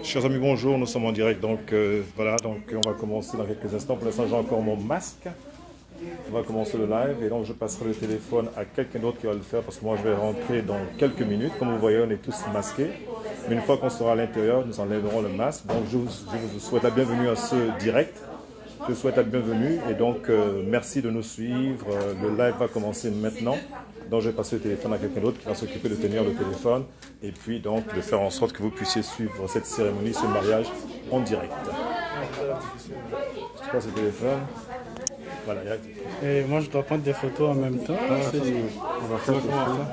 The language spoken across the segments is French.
Chers amis, bonjour, nous sommes en direct, donc voilà, donc on va commencer dans quelques instants. Pour l'instant, j'ai encore mon masque. On va commencer le live et donc je passerai le téléphone à quelqu'un d'autre qui va le faire parce que moi je vais rentrer dans quelques minutes. Comme vous voyez, on est tous masqués. Mais une fois qu'on sera à l'intérieur, nous enlèverons le masque. Donc je vous souhaite la bienvenue à ce direct. Je vous souhaite la bienvenue et donc merci de nous suivre. Le live va commencer maintenant. Donc je vais passer le téléphone à quelqu'un d'autre qui va s'occuper de tenir le téléphone et puis donc de faire en sorte que vous puissiez suivre cette cérémonie, ce mariage en direct. Je passe le téléphone. Voilà, et moi je dois prendre des photos en même temps. On va faire quelque chose.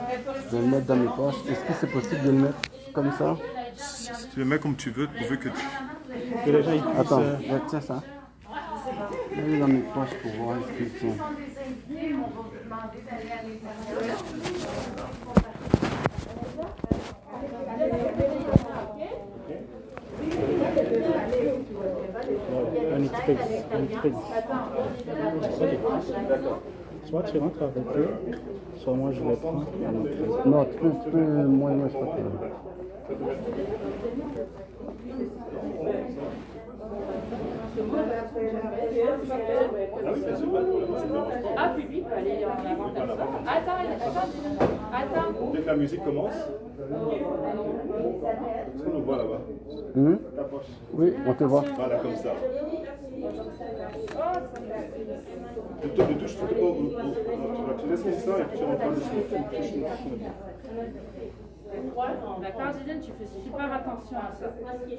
Je vais le mettre dans mes poches. Est-ce que c'est possible de le mettre comme ça? si tu le mets comme tu veux, pourvu que tu... Que les gens ils puissent, Attends, tiens ça. Mets-le dans mes poches pour voir ce qu'ils sont. un expédition. Soit tu rentres avec eux, soit moi je les prends. Non, tu peux moi je crois que... Ah, puis lui peut aller en avant comme ça. Attends. Dès que la musique commence, est-ce qu'on nous voit là-bas? Oui, on te voit. Voilà, comme ça. Ne touche surtout pas au groupe. Tu laisses comme ça et puis tu rentres dessus. D'accord, Gisèle, tu fais super attention à ça. Vous allez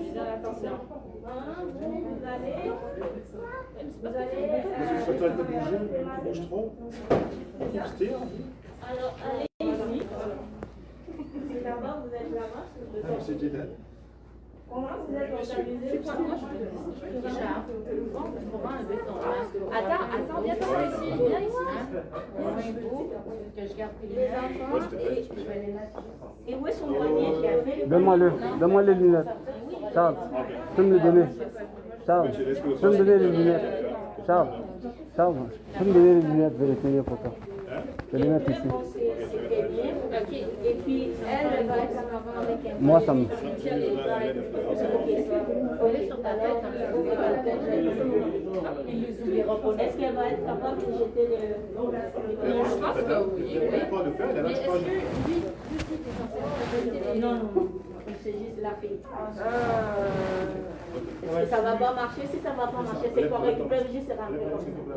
les attention. Est-ce que tu as été bougé? Tu bouges trop? Tu tires? Alors, allez-y. D'abord, vous êtes là-bas. C'est Gisèle. Comment vous êtes organisé? Attends, viens ici. Viens ici. Que je garde les enfants et où est son poignet qui a fait? Donne-moi les lunettes. Charles, tu peux me les donner. Charles, tu peux me donner les lunettes. Charles, tu peux me donner les lunettes, je vais les tenir pour toi. Je vais les mettre ici. C'était bien. Ok. Et puis, elle va être en avant avec elle. Moi, ça me... Collée sur ta tête. Est-ce qu'elle va être capable de jeter le... Je pense que oui. Mais est-ce que lui, non, c'est juste la fille. Ça va pas marcher. Si ça va pas marcher, c'est correct. Tu peux juste rentrer comme ça.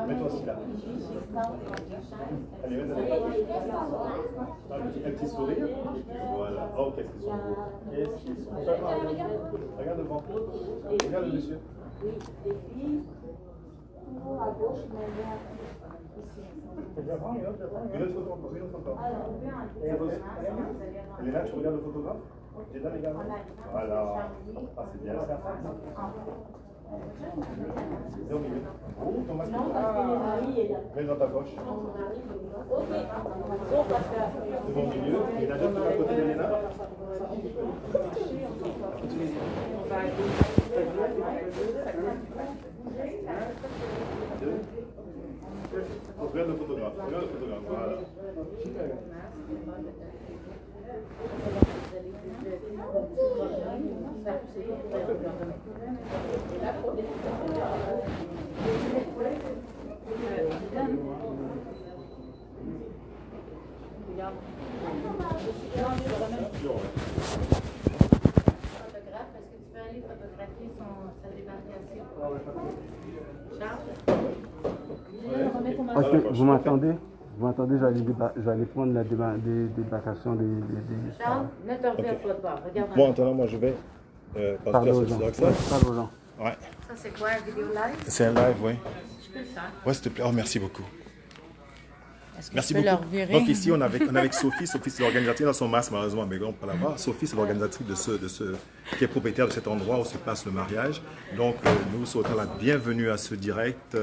Mets-toi aussi là. Allez, un petit sourire. Voilà. Oh, qu'est-ce qu'ils sont beaux. Qu'est-ce qu'ils sont beaux. Regarde devant. Regarde le monsieur. Une autre photo encore, une autre encore. Elle est là, tu regardes le photographe? J'ai là les gars. Voilà. Ah, c'est bien ça. C'est au milieu. Oh, ton masque. Mets dans ta poche. Ok. C'est bon au milieu. Et la jambe de l'autre côté d'Elena. Regarde le photographe. Regarde le photographe. Voilà. Regarde. Photographe, est-ce que tu peux aller photographier sa débarcation? Charles? Ok, vous m'entendez? Vous m'entendez? Je vais aller prendre la débarcation des... Charles, ne te regarde pas de bord. Regarde Moi, maintenant, moi, je vais. Parce Parle que aux c'est gens. ça que ça. Parle aux gens. Ouais. Ça, c'est quoi, une vidéo live? C'est un live, oui. Je peux le faire. Ouais, s'il te plaît. Oh, merci beaucoup. Est-ce que Merci tu peux beaucoup. leur virer? Donc ici, on est avec Sophie. Sophie, c'est l'organisatrice dans son masque, malheureusement, mais on peut la voir. Sophie, c'est l'organisatrice qui est propriétaire de cet endroit où se passe le mariage. Donc, nous souhaitons la bienvenue à ce direct.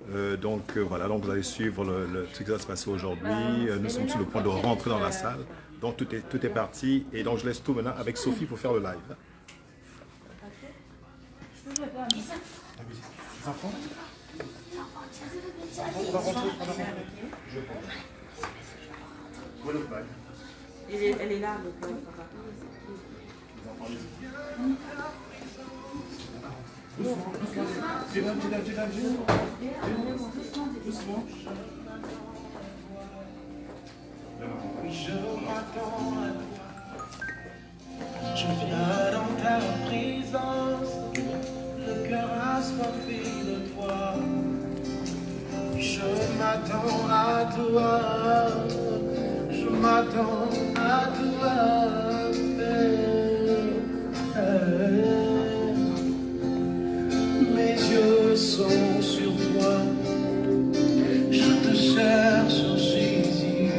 Voilà, donc vous allez suivre ce qui va se passer aujourd'hui. Nous sommes sur le point de rentrer dans la salle. Donc, tout est parti. Et donc, je laisse tout maintenant avec Sophie pour faire le live. Les enfants? On va rentrer. Je pense. Où est le flag? Elle est là, donc papa. Je viens dans ta présence, le cœur assoiffé de toi. Je m'attends à toi, je m'attends à toi. Mes yeux sont sur toi, je te cherche, Jésus.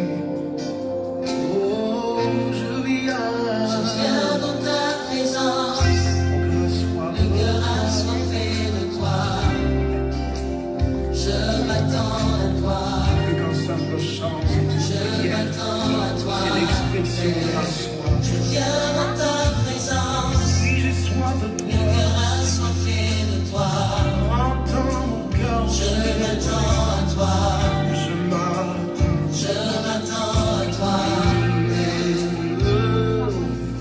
Oh, je viens dans ta présence, le cœur assoiffé de toi. Je m'attends à toi. Plus qu'un simple chant, je m'attends à toi. C'est l'expression de ma soif. Je viens dans ta présence. Si j'ai soif de toi, le cœur assoiffé de toi. Entends mon cœur. Je m'attends à toi. Je m'attends à toi.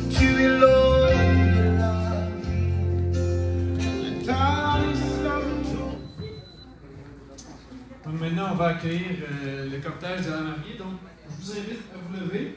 Tu es l'eau de la vie. Le temps Donc maintenant, on va accueillir le cortège de la mariée. Donc, je vous invite à vous lever.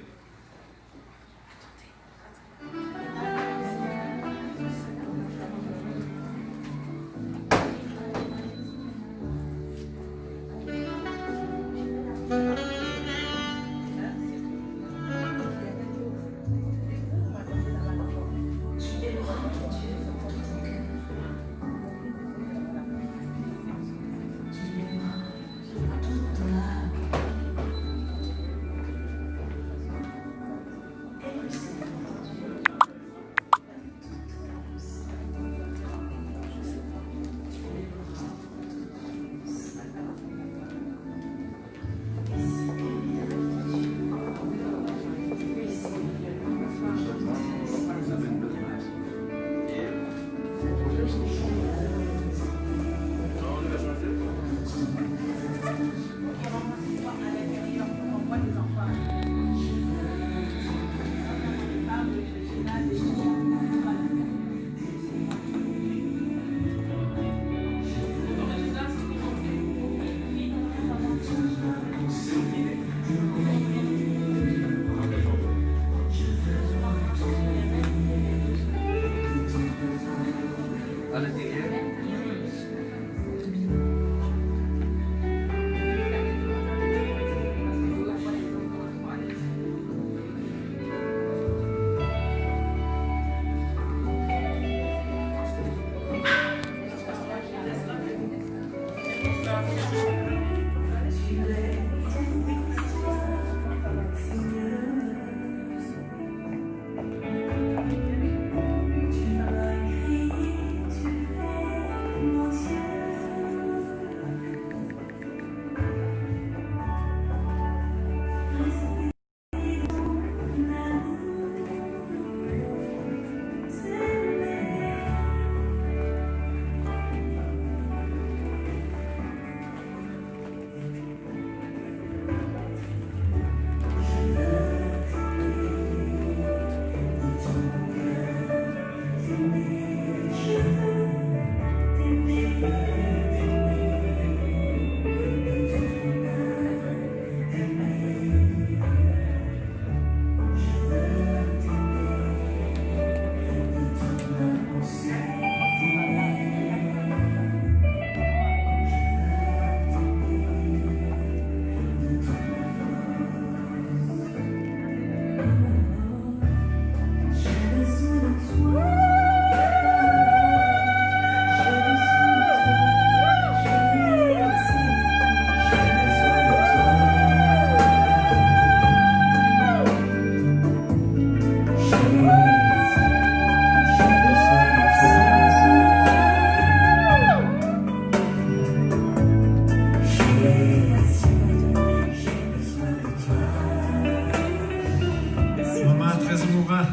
très émouvant.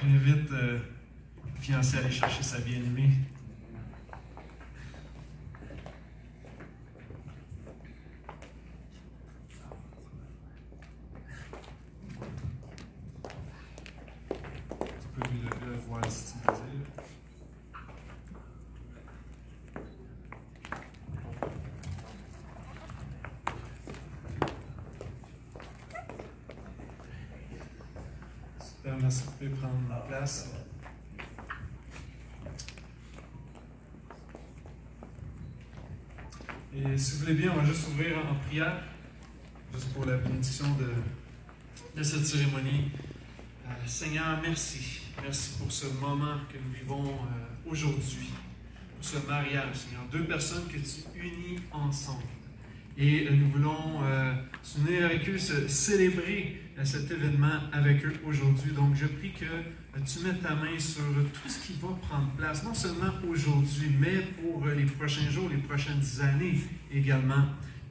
J'invite le fiancé à aller chercher sa bien-aimée. Tu peux lui lever le voile si tu désires. Super, merci, vous pouvez prendre ma place. Et si vous voulez bien, on va juste ouvrir en prière, juste pour la bénédiction de cette cérémonie. Seigneur, merci. Merci pour ce moment que nous vivons aujourd'hui, pour ce mariage, Seigneur. Deux personnes que tu unis ensemble. Et nous voulons s'unir avec eux, célébrer cet événement avec eux aujourd'hui. Donc, je prie que tu mettes ta main sur tout ce qui va prendre place, non seulement aujourd'hui, mais pour les prochains jours, les prochaines années également.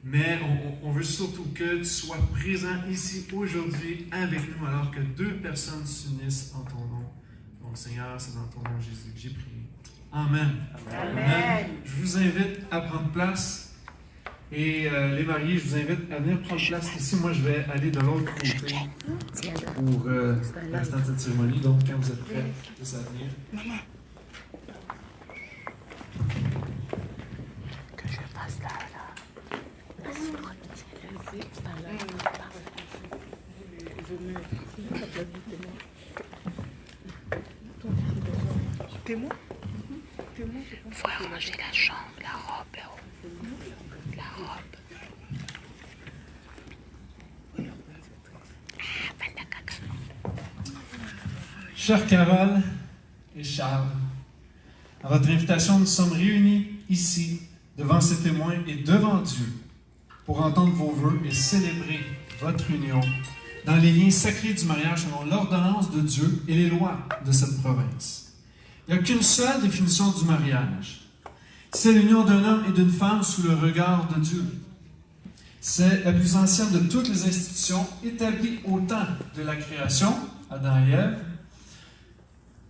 Mais on veut surtout que tu sois présent ici aujourd'hui avec nous, alors que deux personnes s'unissent en ton nom. Donc, Seigneur, c'est dans ton nom, Jésus, que j'ai prié. Amen. Amen. Je vous invite à prendre place. Et les mariés, je vous invite à venir prendre place ici. Moi, je vais aller de l'autre côté pour l'instant de cette cérémonie. Donc, quand vous êtes prêts, juste à venir. Que je fasse là. Témoin. Faut arranger la chambre, la robe là-haut. La robe. Chère Carole et Charles, à votre invitation, nous sommes réunis ici, devant ces témoins et devant Dieu, pour entendre vos vœux et célébrer votre union dans les liens sacrés du mariage selon l'ordonnance de Dieu et les lois de cette province. Il n'y a qu'une seule définition du mariage. C'est l'union d'un homme et d'une femme sous le regard de Dieu. C'est la plus ancienne de toutes les institutions établies au temps de la création, Adam et Ève.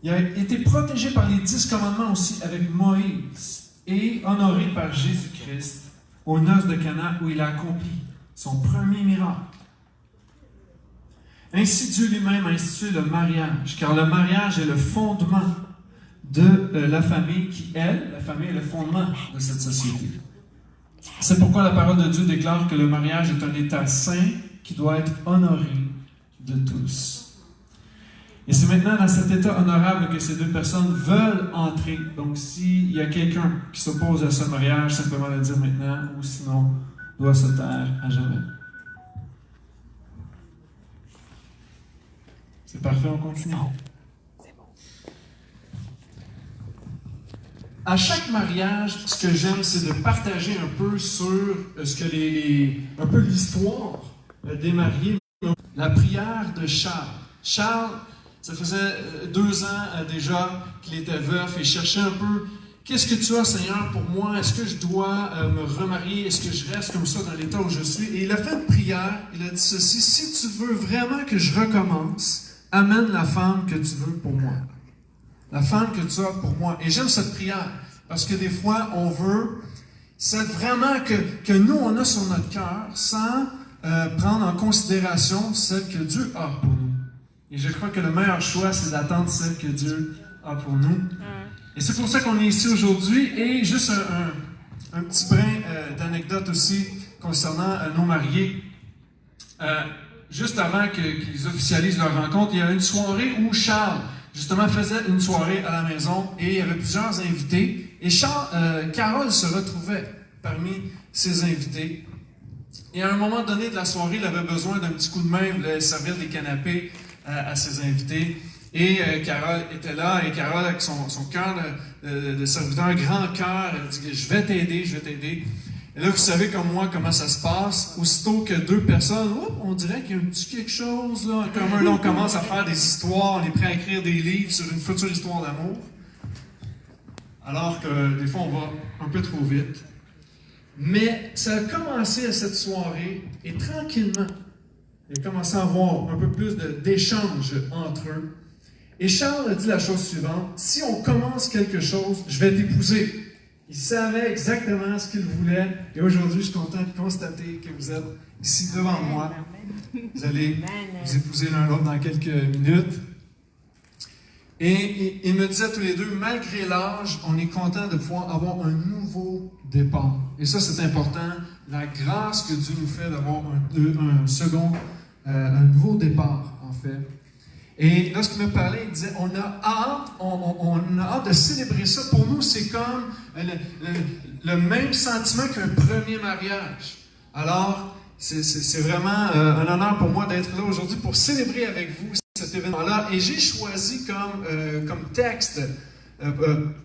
Il a été protégé par les 10 commandements aussi avec Moïse et honoré par Jésus-Christ aux noces de Cana où il a accompli son premier miracle. Ainsi, Dieu lui-même a institué le mariage, car le mariage est le fondement de la famille qui, elle, la famille est le fondement de cette société. C'est pourquoi la parole de Dieu déclare que le mariage est un état saint qui doit être honoré de tous. Et c'est maintenant dans cet état honorable que ces deux personnes veulent entrer. Donc, s'il y a quelqu'un qui s'oppose à ce mariage, simplement le dire maintenant, ou sinon, doit se taire à jamais. C'est parfait, on continue. À chaque mariage, ce que j'aime, c'est de partager un peu sur ce que un peu l'histoire des mariés. La prière de Charles. Charles, ça faisait 2 ans déjà qu'il était veuf et cherchait un peu qu'est-ce que tu as, Seigneur, pour moi? Est-ce que je dois me remarier? Est-ce que je reste comme ça dans l'état où je suis? Et il a fait une prière. Il a dit ceci: si tu veux vraiment que je recommence, amène la femme que tu veux pour moi. La femme que tu as pour moi. Et j'aime cette prière, parce que des fois, on veut, c'est vraiment que nous, on a sur notre cœur, sans prendre en considération celle que Dieu a pour nous. Et je crois que le meilleur choix, c'est d'attendre celle que Dieu a pour nous. Et c'est pour ça qu'on est ici aujourd'hui. Et juste un petit brin d'anecdote aussi concernant nos mariés. Juste avant qu'ils officialisent leur rencontre, il y a une soirée où Charles, justement, faisait une soirée à la maison et il y avait plusieurs invités. Et Carole se retrouvait parmi ces invités. Et à un moment donné de la soirée, il avait besoin d'un petit coup de main, il voulait servir des canapés à ses invités. Et Carole était là, et Carole, avec son cœur de serviteur, un grand cœur, elle dit « Je vais t'aider, je vais t'aider ». Et là, vous savez comme moi comment ça se passe. Aussitôt que deux personnes, on dirait qu'il y a un petit quelque chose là, en commun. Là, on commence à faire des histoires, on est prêt à écrire des livres sur une future histoire d'amour. Alors que des fois, on va un peu trop vite. Mais ça a commencé à cette soirée, et tranquillement, il a commencé à avoir un peu plus d'échanges entre eux. Et Charles a dit la chose suivante, si on commence quelque chose, je vais t'épouser. Il savait exactement ce qu'il voulait. Et aujourd'hui, je suis content de constater que vous êtes ici devant moi. Vous allez vous épouser l'un l'autre dans quelques minutes. Et ils me disaient tous les deux, malgré l'âge, on est content de pouvoir avoir un nouveau départ. Et ça, c'est important. La grâce que Dieu nous fait d'avoir un nouveau départ, en fait. Et lorsqu'il me parlait, il disait, on a hâte de célébrer ça. Pour nous, c'est comme le même sentiment qu'un premier mariage. Alors, c'est vraiment un honneur pour moi d'être là aujourd'hui pour célébrer avec vous cet événement-là. Et j'ai choisi comme texte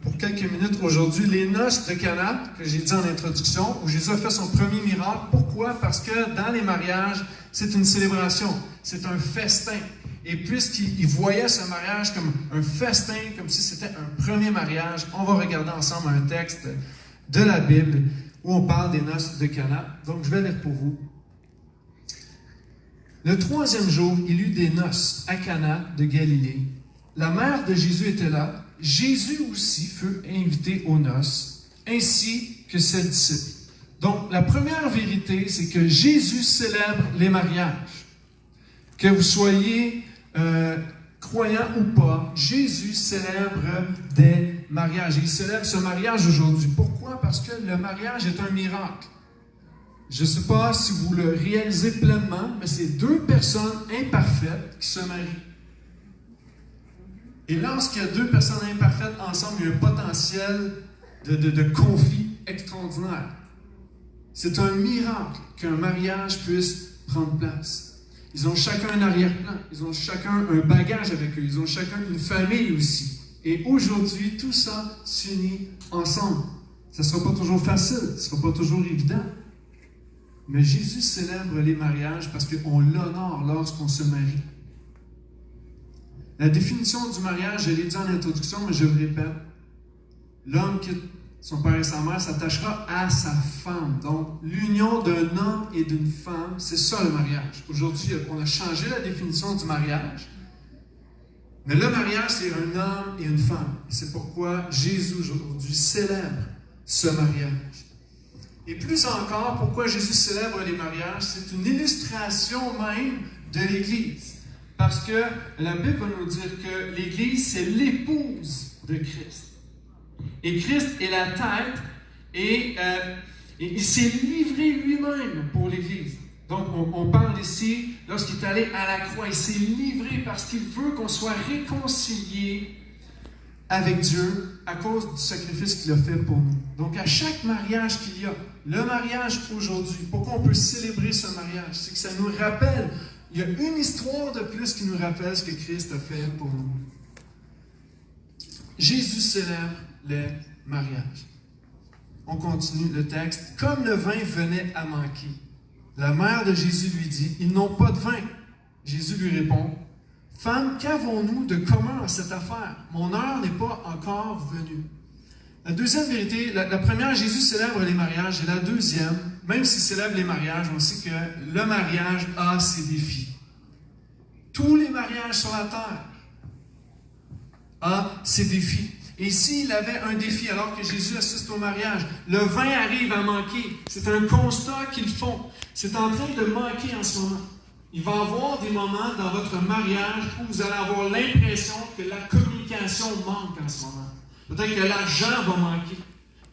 pour quelques minutes aujourd'hui les noces de Cana, que j'ai dit en introduction, où Jésus a fait son premier miracle. Pourquoi? Parce que dans les mariages, c'est une célébration, c'est un festin. Et puisqu'il voyait ce mariage comme un festin, comme si c'était un premier mariage, on va regarder ensemble un texte de la Bible où on parle des noces de Cana. Donc, je vais lire pour vous. Le 3e jour, il eut des noces à Cana de Galilée. La mère de Jésus était là. Jésus aussi fut invité aux noces, ainsi que ses disciples. Donc, la première vérité, c'est que Jésus célèbre les mariages. Que vous soyez croyant ou pas, Jésus célèbre des mariages. Il célèbre ce mariage aujourd'hui. Pourquoi? Parce que le mariage est un miracle. Je ne sais pas si vous le réalisez pleinement, mais c'est deux personnes imparfaites qui se marient. Et lorsqu'il y a deux personnes imparfaites ensemble, il y a un potentiel de conflit extraordinaire. C'est un miracle qu'un mariage puisse prendre place. Ils ont chacun un arrière-plan, ils ont chacun un bagage avec eux, ils ont chacun une famille aussi. Et aujourd'hui, tout ça s'unit ensemble. Ça ne sera pas toujours facile, ce ne sera pas toujours évident. Mais Jésus célèbre les mariages parce qu'on l'honore lorsqu'on se marie. La définition du mariage, je l'ai dit en introduction, mais je le répète. L'homme quitte son père et sa mère, s'attachera à sa femme. Donc, l'union d'un homme et d'une femme, c'est ça le mariage. Aujourd'hui, on a changé la définition du mariage. Mais le mariage, c'est un homme et une femme. Et c'est pourquoi Jésus, aujourd'hui, célèbre ce mariage. Et plus encore, pourquoi Jésus célèbre les mariages, c'est une illustration même de l'Église. Parce que la Bible va nous dire que l'Église, c'est l'épouse de Christ. Et Christ est la tête et il s'est livré lui-même pour l'Église. Donc, on parle ici, lorsqu'il est allé à la croix, il s'est livré parce qu'il veut qu'on soit réconciliés avec Dieu à cause du sacrifice qu'il a fait pour nous. Donc, à chaque mariage qu'il y a, le mariage aujourd'hui, pourquoi on peut célébrer ce mariage? C'est que ça nous rappelle, il y a une histoire de plus qui nous rappelle ce que Christ a fait pour nous. Jésus célèbre les mariages. On continue le texte. Comme le vin venait à manquer, la mère de Jésus lui dit, « Ils n'ont pas de vin. » Jésus lui répond, « Femme, qu'avons-nous de commun à cette affaire? Mon heure n'est pas encore venue. » La deuxième vérité, la première, Jésus célèbre les mariages, et la deuxième, même s'il célèbre les mariages, on sait que le mariage a ses défis. Tous les mariages sur la terre ont ses défis. Et ici, il avait un défi alors que Jésus assiste au mariage. Le vin arrive à manquer. C'est un constat qu'ils font. C'est en train de manquer en ce moment. Il va y avoir des moments dans votre mariage où vous allez avoir l'impression que la communication manque en ce moment. Peut-être que l'argent va manquer.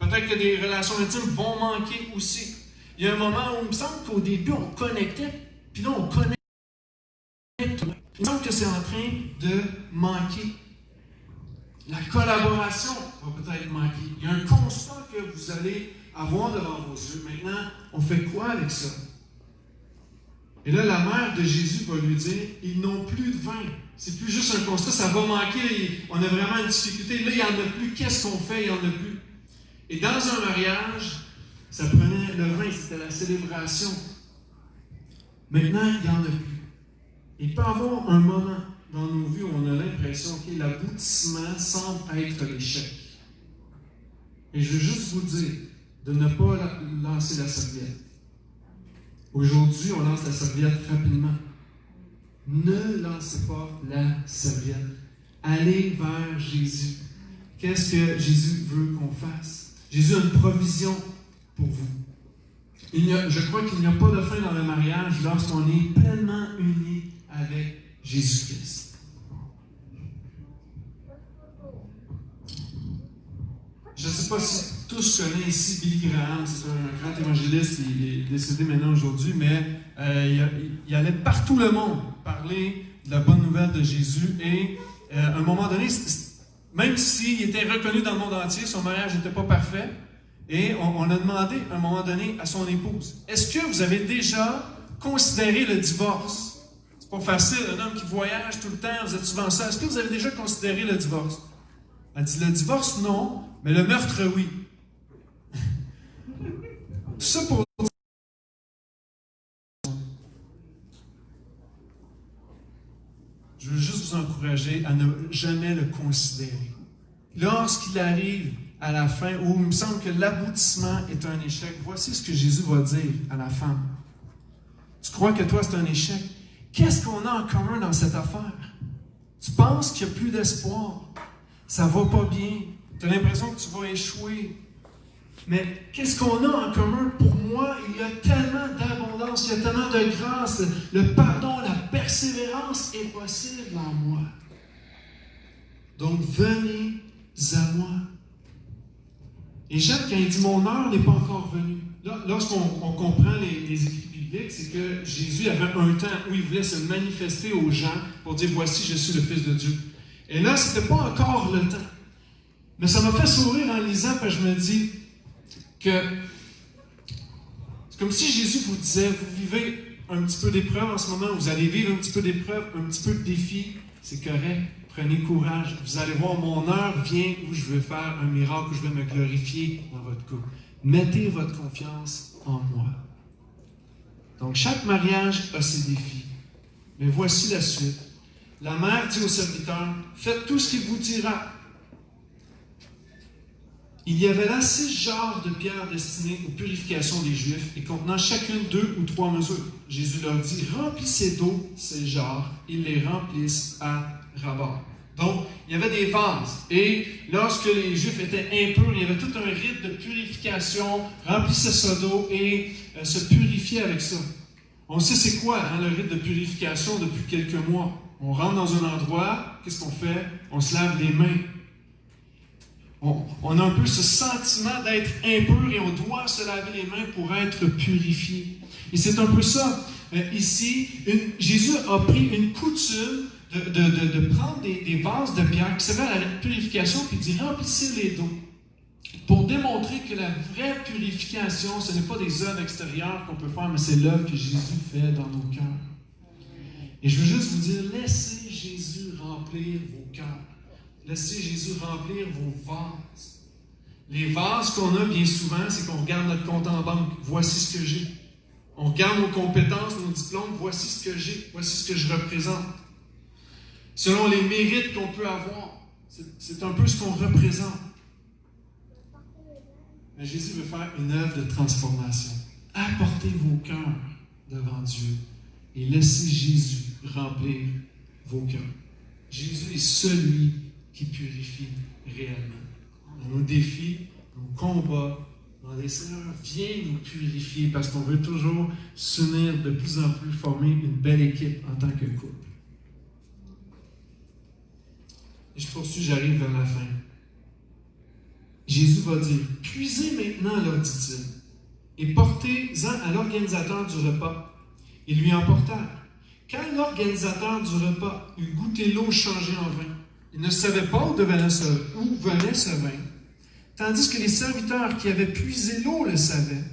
Peut-être que des relations intimes vont manquer aussi. Il y a un moment où il me semble qu'au début, on connectait, puis là, on connecte. Il me semble que c'est en train de manquer. La collaboration va peut-être manquer. Il y a un constat que vous allez avoir devant vos yeux. Maintenant, on fait quoi avec ça? Et là, la mère de Jésus va lui dire, ils n'ont plus de vin. C'est plus juste un constat, ça va manquer. On a vraiment une difficulté. Là, il n'y en a plus. Qu'est-ce qu'on fait? Il n'y en a plus. Et dans un mariage, ça prenait le vin, c'était la célébration. Maintenant, il n'y en a plus. Il peut y avoir un moment dans nos vies où on a l'impression que l'aboutissement semble être l'échec. Et je veux juste vous dire de ne pas lancer la serviette. Aujourd'hui, on lance la serviette rapidement. Ne lancez pas la serviette. Allez vers Jésus. Qu'est-ce que Jésus veut qu'on fasse? Jésus a une provision pour vous. Je crois qu'il n'y a pas de fin dans le mariage lorsqu'on est pleinement unis avec Jésus-Christ. Je ne sais pas si tous connaissent ici Billy Graham, c'est un grand évangéliste, il est décédé maintenant aujourd'hui, mais il allait partout le monde parler de la bonne nouvelle de Jésus et à un moment donné, même s'il était reconnu dans le monde entier, son mariage n'était pas parfait. Et on a demandé à un moment donné à son épouse, est-ce que vous avez déjà considéré le divorce? C'est pas facile, un homme qui voyage tout le temps, vous êtes souvent seul. Est-ce que vous avez déjà considéré le divorce? Elle dit, le divorce, non, mais le meurtre, oui. Tout ça pour... Je veux juste vous encourager à ne jamais le considérer. Lorsqu'il arrive à la fin, où il me semble que l'aboutissement est un échec, voici ce que Jésus va dire à la femme. Tu crois que toi, c'est un échec? Qu'est-ce qu'on a en commun dans cette affaire? Tu penses qu'il n'y a plus d'espoir. Ça ne va pas bien. Tu as l'impression que tu vas échouer. Mais qu'est-ce qu'on a en commun? Pour moi, il y a tellement d'abondance, il y a tellement de grâce. Le pardon, la persévérance est possible en moi. Donc, venez à moi. Et Jacques, quand il dit « Mon heure n'est pas encore venue », lorsqu'on comprend les écrits bibliques, c'est que Jésus avait un temps où il voulait se manifester aux gens pour dire « Voici, je suis le Fils de Dieu ». Et là, ce n'était pas encore le temps. Mais ça m'a fait sourire en lisant, parce que je me dis que c'est comme si Jésus vous disait, vous vivez un petit peu d'épreuve en ce moment, vous allez vivre un petit peu d'épreuve, un petit peu de défi, c'est correct, prenez courage, vous allez voir, mon heure vient où je vais faire un miracle, où je vais me glorifier dans votre couple. Mettez votre confiance en moi. Donc chaque mariage a ses défis, mais voici la suite. La mère dit au serviteur, faites tout ce qu'il vous dira. Il y avait là 6 jarres de pierre destinées aux purifications des Juifs et contenant chacune 2 ou 3 mesures. Jésus leur dit, remplissez d'eau ces jarres. Ils les remplissent à ras-bord. Donc, il y avait des vases. Et lorsque les Juifs étaient impurs, il y avait tout un rite de purification, remplissait ça d'eau et se purifiait avec ça. On sait c'est quoi le rite de purification depuis quelques mois. On rentre dans un endroit, qu'est-ce qu'on fait? On se lave les mains. On a un peu ce sentiment d'être impur et on doit se laver les mains pour être purifié. Et c'est un peu ça. Ici, Jésus a pris une coutume de prendre des vases de pierre qui servaient à la purification puis d'y remplissez-les d'eau. Pour démontrer que la vraie purification, ce n'est pas des œuvres extérieures qu'on peut faire, mais c'est l'œuvre que Jésus fait dans nos cœurs. Et je veux juste vous dire, laissez Jésus remplir vos cœurs. Laissez Jésus remplir vos vases. Les vases qu'on a bien souvent, c'est qu'on regarde notre compte en banque. Voici ce que j'ai. On regarde nos compétences, nos diplômes. Voici ce que j'ai. Voici ce que je représente. Selon les mérites qu'on peut avoir, c'est un peu ce qu'on représente. Mais Jésus veut faire une œuvre de transformation. Apportez vos cœurs devant Dieu et laissez Jésus remplir vos cœurs. Jésus est celui qui purifie réellement. Dans nos défis, nos combats, le Seigneur vient nous purifier parce qu'on veut toujours s'unir de plus en plus, former une belle équipe en tant que couple. Et je poursuis, j'arrive vers la fin. Jésus va dire, puisez maintenant, leur dit-il, et portez-en à l'organisateur du repas. Ils lui emportèrent. Quand l'organisateur du repas eut goûté l'eau changée en vin, il ne savait pas où venait ce vin, tandis que les serviteurs qui avaient puisé l'eau le savaient.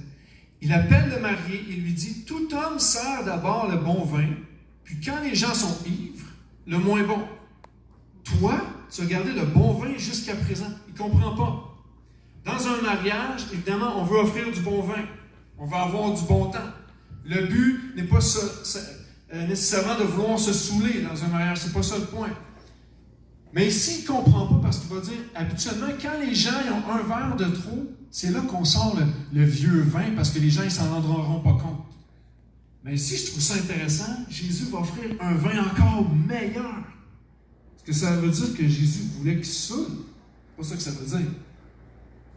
Il appelle le marié et lui dit, tout homme sert d'abord le bon vin, puis quand les gens sont ivres, le moins bon. Toi, tu as gardé le bon vin jusqu'à présent. Il ne comprend pas. Dans un mariage, évidemment, on veut offrir du bon vin. On va avoir du bon temps. Le but n'est pas nécessairement de vouloir se saouler dans un mariage. Ce n'est pas ça le point. Mais ici, il ne comprend pas parce qu'il va dire, habituellement, quand les gens ont un verre de trop, c'est là qu'on sort le vieux vin parce que les gens ne s'en rendront pas compte. Mais ici, je trouve ça intéressant. Jésus va offrir un vin encore meilleur. Est-ce que ça veut dire que Jésus voulait qu'il saoule? C'est pas ça que ça veut dire.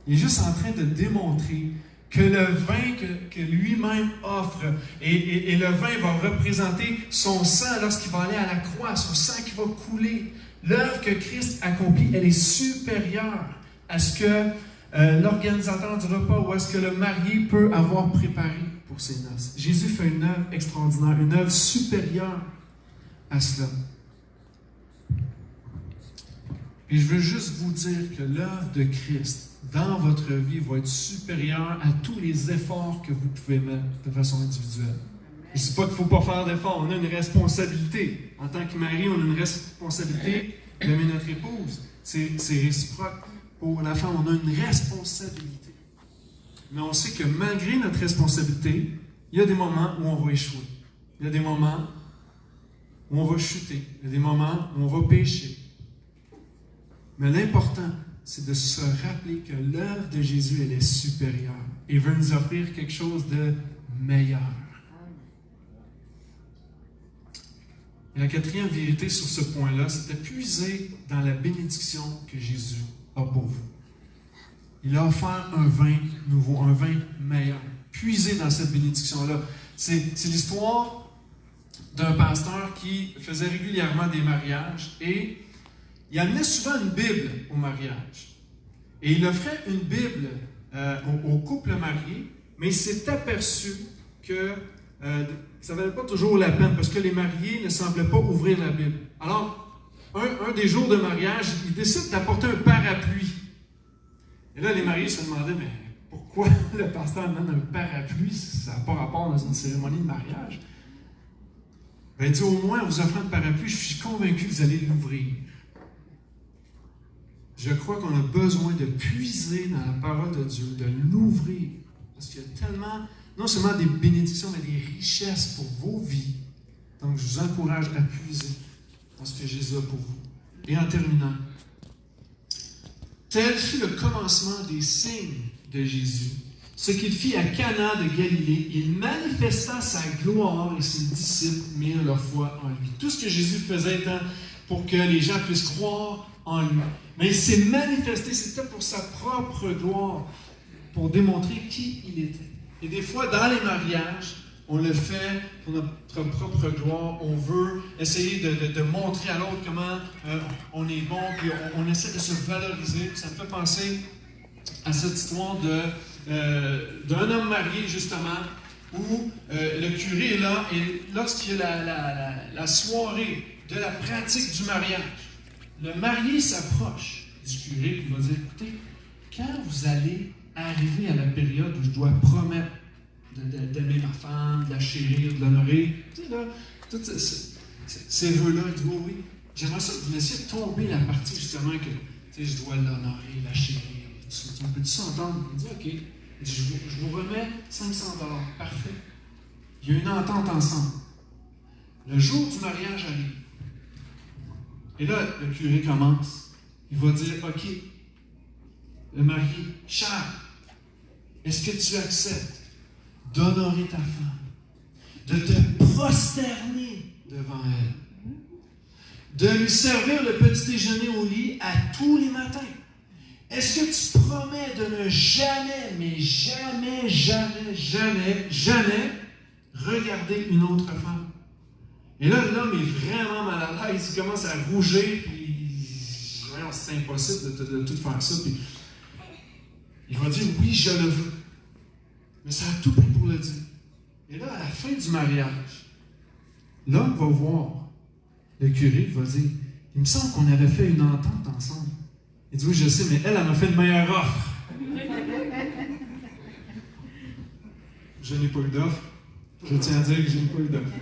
Il est juste en train de démontrer que le vin que lui-même offre, et le vin va représenter son sang lorsqu'il va aller à la croix, son sang qui va couler. L'œuvre que Christ accomplit, elle est supérieure à ce que l'organisateur du repas ou à ce que le marié peut avoir préparé pour ses noces. Jésus fait une œuvre extraordinaire, une œuvre supérieure à cela. Et je veux juste vous dire que l'œuvre de Christ dans votre vie va être supérieure à tous les efforts que vous pouvez mettre de façon individuelle. Je ne dis pas qu'il ne faut pas faire d'efforts, on a une responsabilité. En tant que mari, on a une responsabilité d'aimer notre épouse. C'est réciproque. Pour la femme, on a une responsabilité. Mais on sait que malgré notre responsabilité, il y a des moments où on va échouer. Il y a des moments où on va chuter. Il y a des moments où on va pécher. Mais l'important, c'est de se rappeler que l'œuvre de Jésus, elle est supérieure. Et il veut nous offrir quelque chose de meilleur. Et la quatrième vérité sur ce point-là, c'est de puiser dans la bénédiction que Jésus a pour vous. Il a offert un vin nouveau, un vin meilleur. Puiser dans cette bénédiction-là. C'est l'histoire d'un pasteur qui faisait régulièrement des mariages et il amenait souvent une Bible au mariage. Et il offrait une Bible au couple marié, mais il s'est aperçu que ça ne valait pas toujours la peine parce que les mariés ne semblaient pas ouvrir la Bible. Alors, un des jours de mariage, il décide d'apporter un parapluie. Et là, les mariés se demandaient, mais pourquoi le pasteur amène un parapluie? Ça n'a pas rapport dans une cérémonie de mariage. Ben, il dit, au moins, en vous offrant le parapluie, je suis convaincu que vous allez l'ouvrir. Je crois qu'on a besoin de puiser dans la parole de Dieu, de l'ouvrir. Parce qu'il y a tellement, non seulement des bénédictions, mais des richesses pour vos vies. Donc, je vous encourage à puiser dans ce que Jésus a pour vous. Et en terminant, tel fut le commencement des signes de Jésus. Ce qu'il fit à Cana de Galilée, il manifesta sa gloire et ses disciples mirent leur foi en lui. Tout ce que Jésus faisait étant pour que les gens puissent croire en lui. Mais il s'est manifesté, c'était pour sa propre gloire, pour démontrer qui il était. Et des fois, dans les mariages, on le fait pour notre propre gloire. On veut essayer de montrer à l'autre comment on est bon, puis on essaie de se valoriser. Ça me fait penser à cette histoire d'un homme marié, justement, où le curé est là, et lorsqu'il y a la soirée de la pratique du mariage, le marié s'approche du curé et va dire, écoutez, quand vous allez arriver à la période où je dois promettre d'aimer ma femme, de la chérir, de l'honorer, tu sais là, tous ces vœux-là, il dit, oh oui, j'aimerais ça que vous laissiez tomber la partie justement que, tu sais, je dois l'honorer, la chérir, tout ça. On peut tout s'entendre. Il dit, ok, il dit, je vous remets 500 $. Parfait. Il y a une entente ensemble. Le jour du mariage arrive. Et là, le curé commence. Il va dire, ok, le marié, Charles, est-ce que tu acceptes d'honorer ta femme, de te prosterner devant elle, de lui servir le petit déjeuner au lit à tous les matins? Est-ce que tu promets de ne jamais, mais jamais, jamais, jamais, jamais regarder une autre femme? Et là, l'homme est vraiment mal à l'aise, il commence à rougir, puis c'est impossible de tout faire ça. Puis il va dire, oui, je le veux. Mais ça a tout pris pour le dire. Et là, à la fin du mariage, l'homme va voir le curé, il va dire, il me semble qu'on avait fait une entente ensemble. Il dit, oui, je sais, mais elle m'a fait une meilleure offre. Je n'ai pas eu d'offre. Je tiens à dire que je n'ai pas eu d'offre.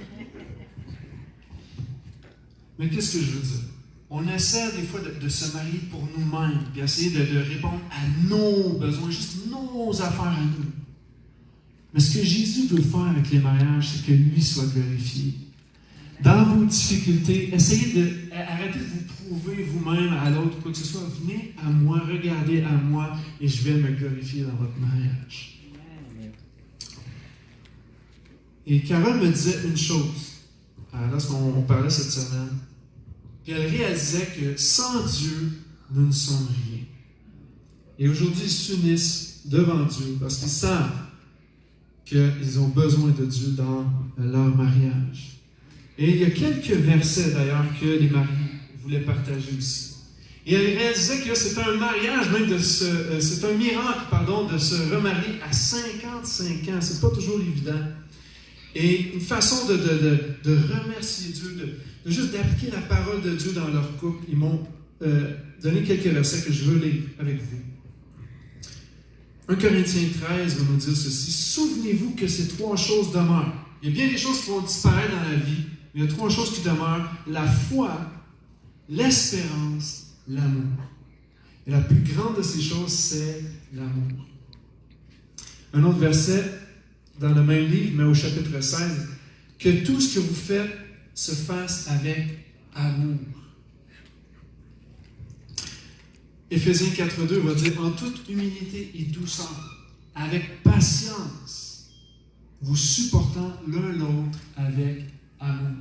Mais qu'est-ce que je veux dire? On essaie des fois de se marier pour nous-mêmes, puis essayer de répondre à nos besoins, juste nos affaires à nous. Mais ce que Jésus veut faire avec les mariages, c'est que lui soit glorifié. Dans vos difficultés, arrêtez de vous prouver vous-même à l'autre, quoi que ce soit. Venez à moi, regardez à moi, et je vais me glorifier dans votre mariage. Et Carole me disait une chose, lorsqu'on parlait cette semaine, puis elle réalisait que sans Dieu, nous ne sommes rien. Et aujourd'hui, ils s'unissent devant Dieu parce qu'ils savent qu'ils ont besoin de Dieu dans leur mariage. Et il y a quelques versets d'ailleurs que les maris voulaient partager aussi. Et elle réalisait que c'est un mariage, même c'est un miracle, de se remarier à 55 ans. C'est pas toujours évident. Et une façon de remercier Dieu, de juste d'appliquer la parole de Dieu dans leur couple. Ils m'ont donné quelques versets que je veux lire avec vous. 1 Corinthiens 13 va nous dire ceci. Souvenez-vous que ces 3 choses demeurent. Il y a bien des choses qui vont disparaître dans la vie, mais il y a 3 choses qui demeurent. La foi, l'espérance, l'amour. Et la plus grande de ces choses, c'est l'amour. Un autre verset dans le même livre, mais au chapitre 16, que tout ce que vous faites se fasse avec amour. Éphésiens 4.2 va dire, en toute humilité et douceur, avec patience, vous supportant l'un l'autre avec amour.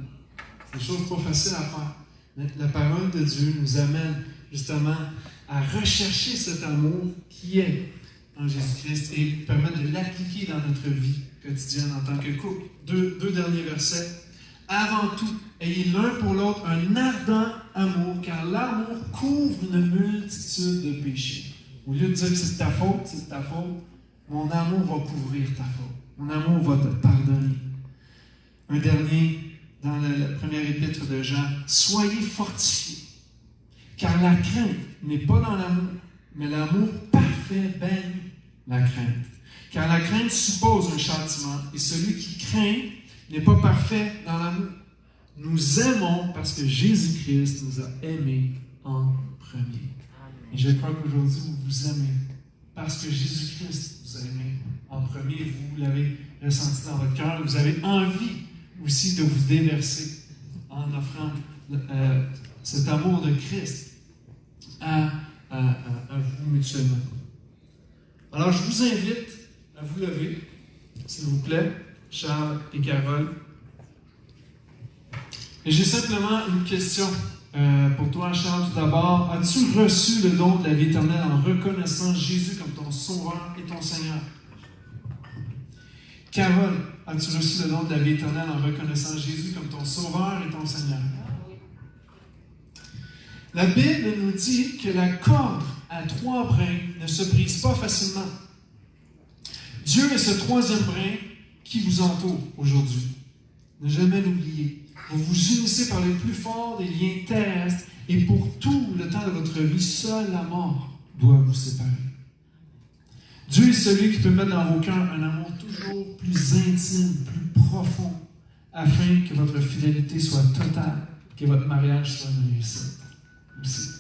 C'est des choses pas faciles à faire. Mais la parole de Dieu nous amène justement à rechercher cet amour qui est en Jésus-Christ et permettre de l'appliquer dans notre vie quotidienne en tant que couple. Deux derniers versets. Avant tout, ayez l'un pour l'autre un ardent amour, car l'amour couvre une multitude de péchés. Au lieu de dire que c'est ta faute, mon amour va couvrir ta faute. Mon amour va te pardonner. Un dernier, dans la première épître de Jean, soyez fortifiés, car la crainte n'est pas dans l'amour, mais l'amour parfait baigne la crainte. Car la crainte suppose un châtiment, et celui qui craint n'est pas parfait dans l'amour. Nous aimons parce que Jésus-Christ nous a aimés en premier. Et je crois qu'aujourd'hui, vous vous aimez parce que Jésus-Christ vous a aimés en premier. Vous l'avez ressenti dans votre cœur. Vous avez envie aussi de vous déverser en offrant cet amour de Christ à vous mutuellement. Alors, je vous invite à vous lever, s'il vous plaît, Charles et Carole. Et j'ai simplement une question pour toi, Charles. Tout d'abord, as-tu reçu le don de la vie éternelle en reconnaissant Jésus comme ton Sauveur et ton Seigneur? Carole, as-tu reçu le don de la vie éternelle en reconnaissant Jésus comme ton Sauveur et ton Seigneur? La Bible nous dit que la corde à 3 brins ne se brise pas facilement. Dieu est ce 3e brin qui vous entoure aujourd'hui. Ne jamais l'oublier. Vous vous unissez par le plus fort des liens terrestres et pour tout le temps de votre vie, seule la mort doit vous séparer. Dieu est celui qui peut mettre dans vos cœurs un amour toujours plus intime, plus profond, afin que votre fidélité soit totale, que votre mariage soit une réussite aussi.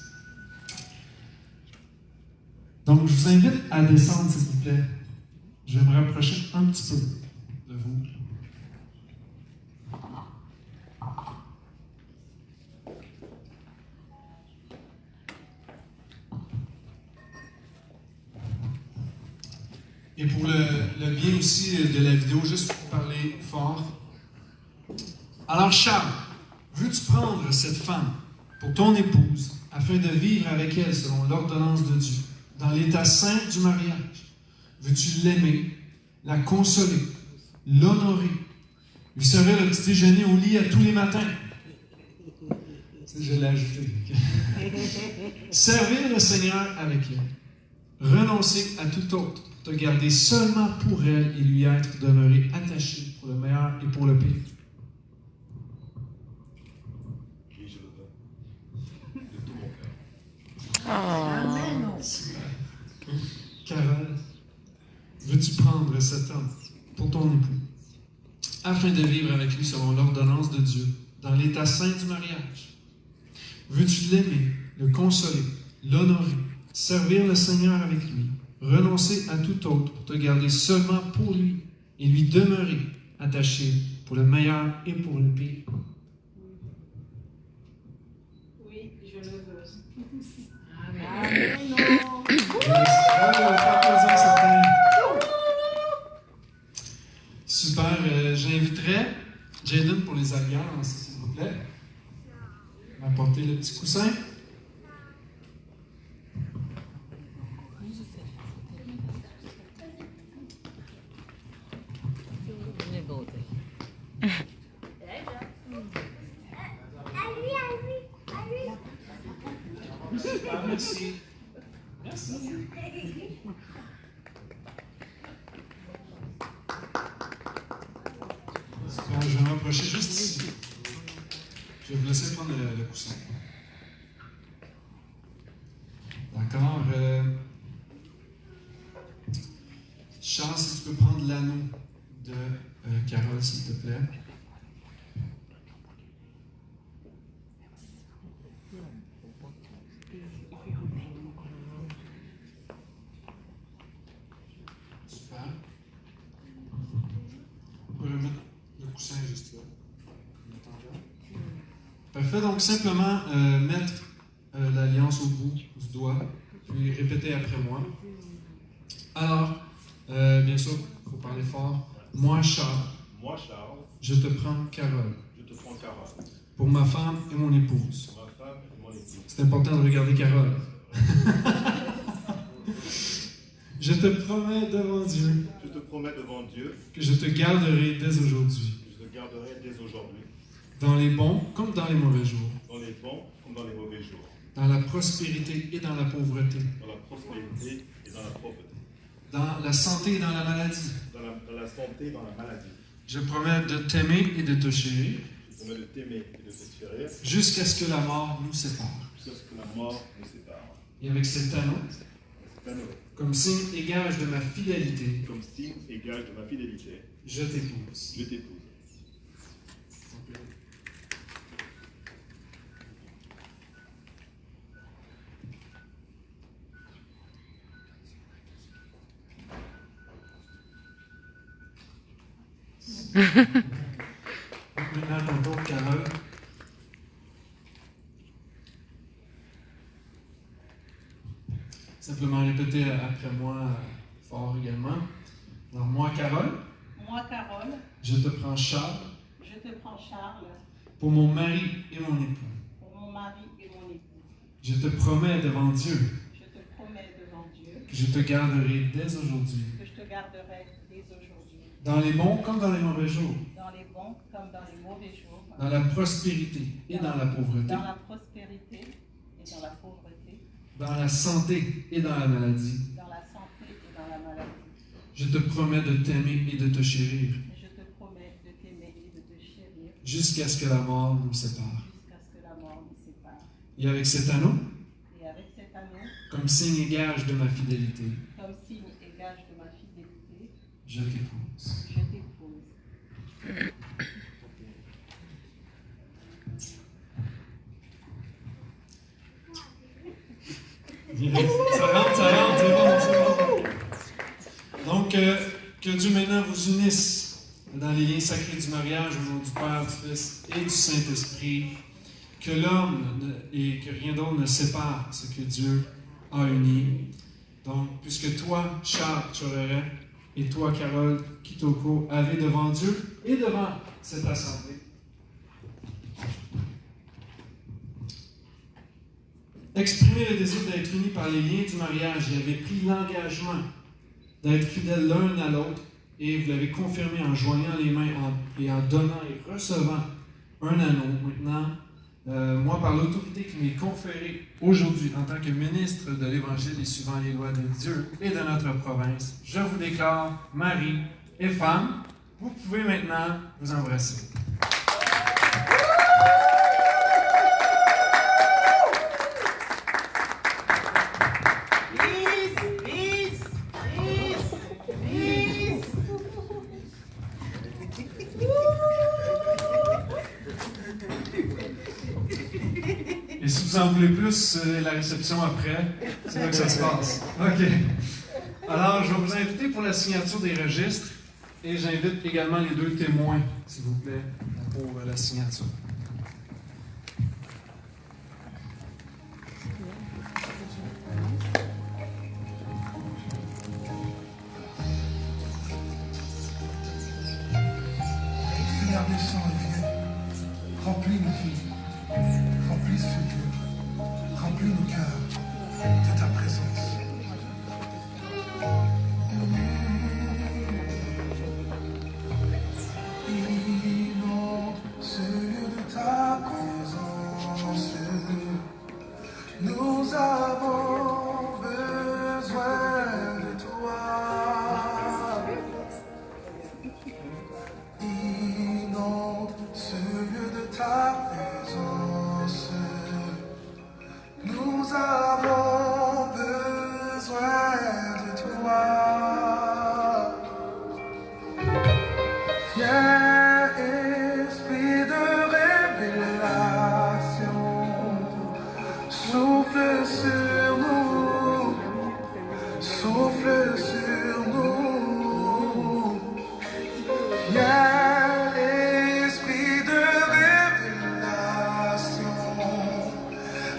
Donc, je vous invite à descendre, s'il vous plaît. Je vais me rapprocher un petit peu de vous. Et pour le bien aussi de la vidéo, juste pour parler fort. Alors Charles, veux-tu prendre cette femme pour ton épouse afin de vivre avec elle selon l'ordonnance de Dieu, dans l'état saint du mariage? Veux-tu l'aimer, la consoler, l'honorer, lui servir le petit déjeuner au lit à tous les matins? Je l'ai ajouté. Servir le Seigneur avec elle. Renoncer à tout autre, te garder seulement pour elle et lui être demeuré attaché pour le meilleur et pour le pire. Oui, je le veux. De tout mon cœur. Amen. Carole, veux-tu prendre cet homme pour ton époux, afin de vivre avec lui selon l'ordonnance de Dieu, dans l'état saint du mariage? Veux-tu l'aimer, le consoler, l'honorer, servir le Seigneur avec lui, renoncer à tout autre pour te garder seulement pour lui et lui demeurer attaché pour le meilleur et pour le pire? Oui, je le veux. Amen. Super, j'inviterai apporter le petit coussin. Merci. Merci. Je vais m'approcher juste ici. Je vais vous laisser prendre le coussin. D'accord. Charles, si tu peux prendre l'anneau de Carole, s'il te plaît. Super. On peut remettre le coussin juste là. Parfait, donc simplement mettre l'alliance au bout du doigt, puis répéter après moi. Alors, bien sûr, il faut parler fort. Moi, Charles, je te prends Carole, pour ma femme et mon épouse. C'est important de regarder Carole. Je te promets devant Dieu que je te garderai dès aujourd'hui. Dans les bons comme dans les mauvais jours. Dans la prospérité et dans la pauvreté. Dans la santé et dans la maladie. Je promets de t'aimer et de te chérir. Jusqu'à ce que la mort nous sépare. Et avec cet anneau, comme signe et gage de ma fidélité, je t'épouse. Maintenant, ton tour, Carole. Simplement répéter après moi fort également. Alors, moi, Carole. Je te prends Charles. Pour mon mari et mon époux. Je te promets devant Dieu. Que je te garderai dès aujourd'hui. Dans les bons comme dans les mauvais jours. Dans la prospérité et dans la pauvreté. Dans la santé et dans la maladie. Je te promets de t'aimer et de te chérir. Jusqu'à ce que la mort nous sépare. Et avec cet anneau, comme signe et gage de ma fidélité, je t'épouse. Ça rentre, c'est bon. Donc, que Dieu maintenant vous unisse dans les liens sacrés du mariage au nom du Père, du Fils et du Saint-Esprit, que l'homme et que rien d'autre ne sépare ce que Dieu a uni. Donc, puisque toi, Charles Choreret, et toi, Carole Kitoko, avez devant Dieu et devant cette assemblée exprimé le désir d'être unis par les liens du mariage et avez pris l'engagement d'être fidèles l'un à l'autre, et vous l'avez confirmé en joignant les mains et en donnant et recevant un anneau. Maintenant, moi, par l'autorité qui m'est conférée aujourd'hui en tant que ministre de l'Évangile et suivant les lois de Dieu et de notre province, je vous déclare mari et femme. Vous pouvez maintenant vous embrasser. Et si vous en voulez plus, la réception après, c'est là que ça se passe. OK. Alors, je vais vous inviter pour la signature des registres et j'invite également les deux témoins, s'il vous plaît, pour la signature. Seigneur, descends et viens. Remplis nos vies. Remplis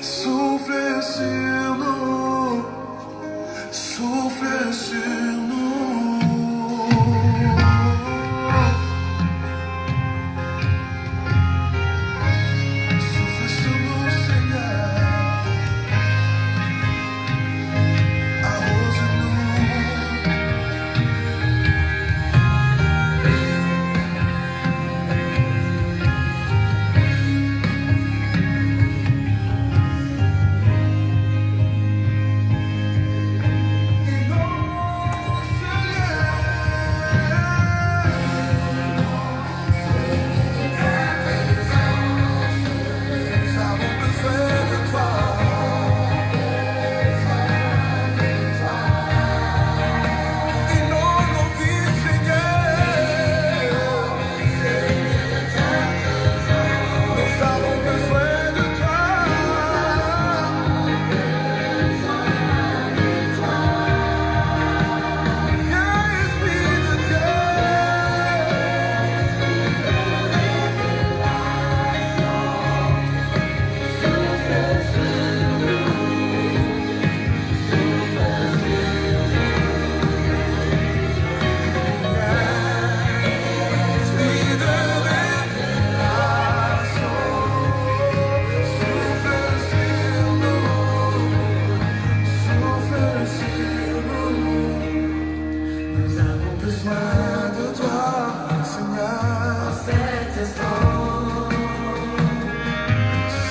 Souffle sur nous, souffle sur nous. Souffle sur nous, Seigneur. Arrose-nous.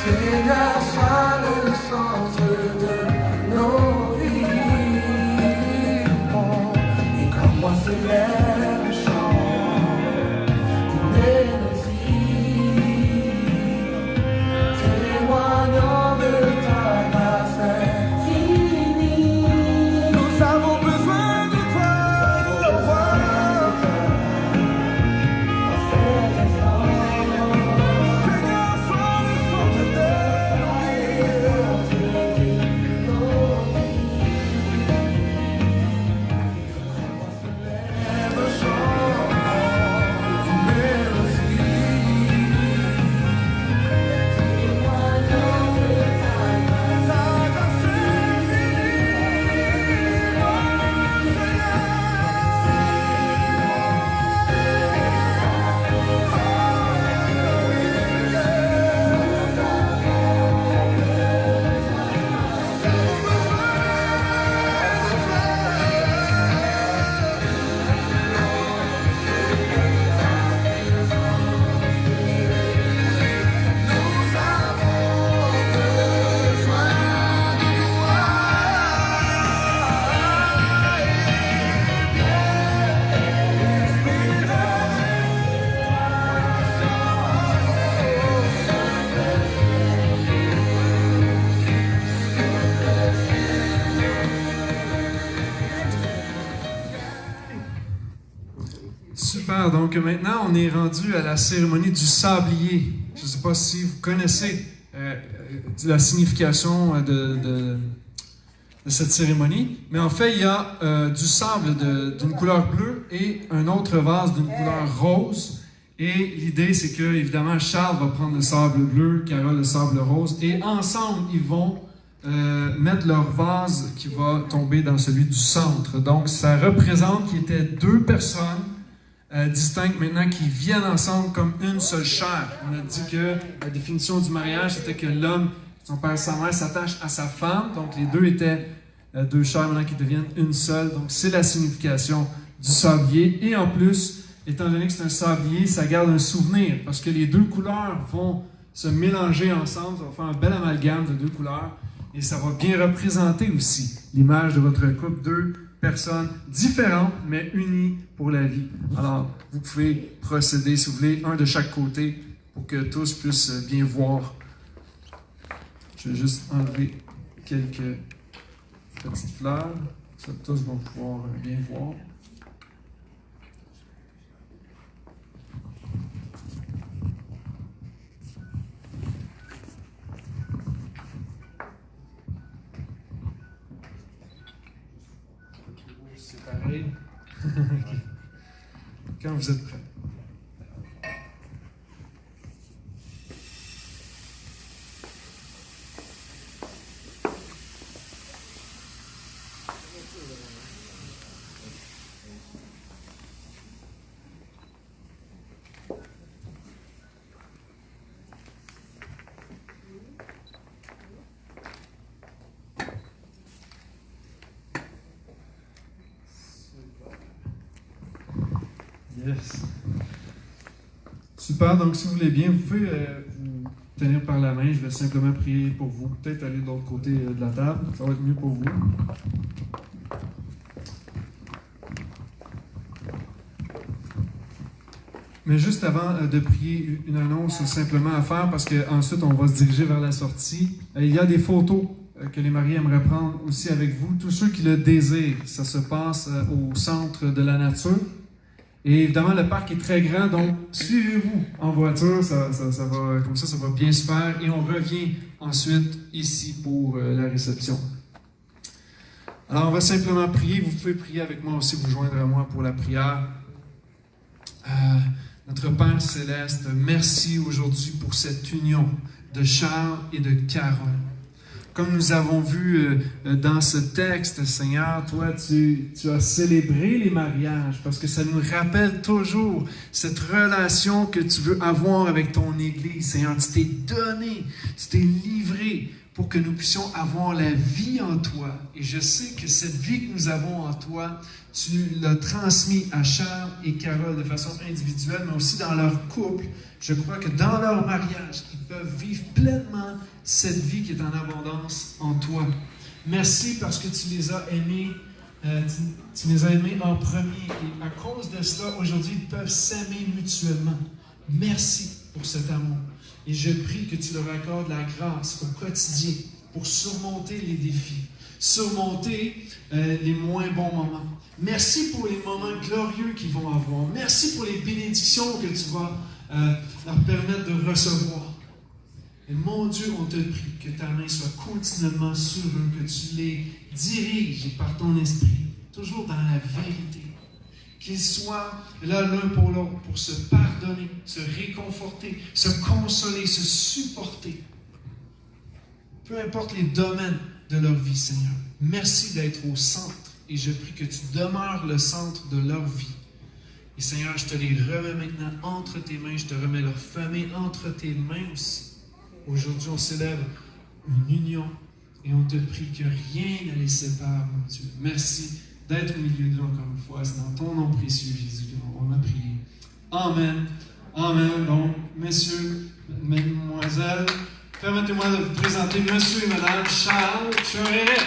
Seigneur, sois le centre de nos vies. Et comme moi s'élève le chant d'une mélodie, témoignant de ta grâce infinie. Nous avons besoin de toi, roi. Seigneur, sois le centre de nos vies. Lève le chant d'une mélodie. Témoignant de ta grâce infinie. Oh, Super, donc maintenant on est rendu à la cérémonie du sablier. Je ne sais pas si vous connaissez la signification de cette cérémonie, mais en fait il y a du sable d'une couleur bleue et un autre vase d'une couleur rose. Et l'idée c'est que évidemment Charles va prendre le sable bleu, Carole le sable rose, et ensemble ils vont mettre leur vase qui va tomber dans celui du centre. Donc ça représente qu'il y était deux personnes distinctes maintenant qui viennent ensemble comme une seule chair. On a dit que la définition du mariage c'était que l'homme, son père et sa mère, s'attachent à sa femme. Donc les deux étaient deux chairs maintenant qui deviennent une seule. Donc c'est la signification du sablier. Et en plus, étant donné que c'est un sablier, ça garde un souvenir parce que les deux couleurs vont se mélanger ensemble. Ça va faire un bel amalgame de deux couleurs. Et ça va bien représenter aussi l'image de votre couple. Deux personnes différentes, mais unies pour la vie. Alors, vous pouvez procéder, si vous voulez, un de chaque côté pour que tous puissent bien voir. Je vais juste enlever quelques petites fleurs. Ça, tous vont pouvoir bien voir. Séparer. Quand vous êtes prêts. Yes. Super, donc si vous voulez bien, vous pouvez vous tenir par la main. Je vais simplement prier pour vous. Peut-être aller de l'autre côté de la table. Ça va être mieux pour vous. Mais juste avant de prier, une annonce simplement à faire parce qu'ensuite on va se diriger vers la sortie. Il y a des photos que les mariés aimeraient prendre aussi avec vous. Tous ceux qui le désirent, ça se passe au centre de la nature. Et évidemment, le parc est très grand, donc suivez-vous en voiture, ça va, comme ça va bien se faire. Et on revient ensuite ici pour la réception. Alors on va simplement prier. Vous pouvez prier avec moi aussi, vous joindre à moi pour la prière. Notre Père Céleste, merci aujourd'hui pour cette union de Charles et de Carole. Comme nous avons vu dans ce texte, Seigneur, toi, tu as célébré les mariages parce que ça nous rappelle toujours cette relation que tu veux avoir avec ton Église. Seigneur, tu t'es donné, tu t'es livré pour que nous puissions avoir la vie en toi. Et je sais que cette vie que nous avons en toi, tu l'as transmis à Charles et Carole de façon individuelle, mais aussi dans leur couple. Je crois que dans leur mariage, ils peuvent vivre pleinement cette vie qui est en abondance en toi. Merci parce que tu les as aimés, tu les as aimés en premier. Et à cause de cela, aujourd'hui, ils peuvent s'aimer mutuellement. Merci pour cet amour. Et je prie que tu leur accordes la grâce au quotidien pour surmonter les défis, surmonter les moins bons moments. Merci pour les moments glorieux qu'ils vont avoir. Merci pour les bénédictions que tu vas leur permettre de recevoir. Et mon Dieu, on te prie que ta main soit continuellement sur eux, que tu les diriges par ton esprit, toujours dans la vérité. Qu'ils soient là l'un pour l'autre, pour se pardonner, se réconforter, se consoler, se supporter. Peu importe les domaines de leur vie, Seigneur. Merci d'être au centre et je prie que tu demeures le centre de leur vie. Et Seigneur, je te les remets maintenant entre tes mains, je te remets leur famille entre tes mains aussi. Aujourd'hui, on célèbre une union et on te prie que rien ne les sépare, mon Dieu. Merci d'être au milieu de nous encore une fois. C'est dans ton nom précieux, Jésus, qu'on a prié. Amen. Amen. Donc, messieurs, mesdemoiselles, permettez-moi de vous présenter monsieur et madame Charles Choreret.